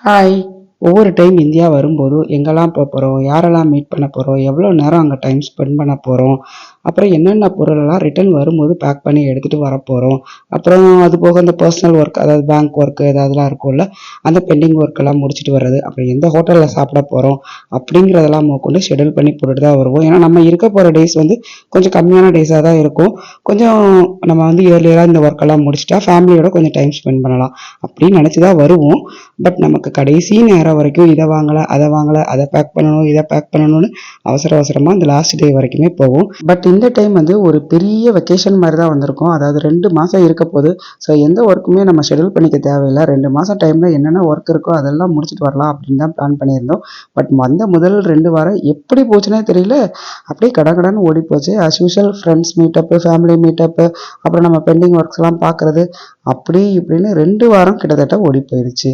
Hi. ஒவ்வொரு time India வரும்போதும் எங்கெல்லாம் போறோம், யாரெல்லாம் மீட் பண்ண போறோம், எவ்வளோ நேரம் அங்கே டைம் ஸ்பெண்ட் பண்ண போறோம், அப்புறம் என்னென்ன பொருளெல்லாம் ரிட்டர்ன் வரும்போது பேக் பண்ணி எடுத்துகிட்டு வரப்போகிறோம், அப்புறம் அது போக இந்த பர்சனல் ஒர்க், அதாவது பேங்க் ஒர்க்கு ஏதாவதுலாம் இருக்கும்ல, அந்த பெண்டிங் ஒர்க்கெல்லாம் முடிச்சுட்டு வர்றது, அப்புறம் எந்த ஹோட்டலில் சாப்பிட போகிறோம் அப்படிங்கிறதெல்லாம் கொண்டு ஷெடியூல் பண்ணி போட்டுட்டு தான் வருவோம். ஏன்னா நம்ம இருக்க போகிற டேஸ் வந்து கொஞ்சம் கம்மியான டேஸாக தான் இருக்கும். கொஞ்சம் நம்ம வந்து இயர்லியராக இந்த ஒர்க்கெல்லாம் முடிச்சுட்டா ஃபேமிலியோட கொஞ்சம் டைம் ஸ்பெண்ட் பண்ணலாம் அப்படின்னு நினச்சி தான் வருவோம். பட் நமக்கு கடைசி நேரம் வரைக்கும் இதை வாங்கலை, அதை வாங்கலை, அதை பேக் பண்ணணும், இதை பேக் பண்ணணும்னு அவசர அவசரமாக இந்த லாஸ்ட் டே வரைக்குமே போகும். பட் இந்த டைம் வந்து ஒரு பெரிய வெக்கேஷன் மாதிரி தான் வந்திருக்கும். அதாவது 2 மாதம் இருக்க போது. ஸோ எந்த ஒர்க்குமே நம்ம ஷெடியூல் பண்ணிக்க தேவையில்லை. 2 மாதம் டைமில் என்னென்ன ஒர்க் இருக்கோ அதெல்லாம் முடிச்சுட்டு வரலாம் அப்படின்னு தான் பிளான் பண்ணியிருந்தோம். பட் வந்த முதல் 2 வாரம் எப்படி போச்சுன்னே தெரியல. அப்படியே கடகடன்னு ஓடி போச்சு. அஸ் யூஷுவல் ஃப்ரெண்ட்ஸ் மீட்டப்பு, ஃபேமிலி மீட்டப்பு, அப்புறம் நம்ம பெண்டிங் ஒர்க்ஸ்லாம் பார்க்குறது, அப்படி இப்படின்னு 2 வாரம் கிட்டத்தட்ட ஓடி போயிடுச்சு.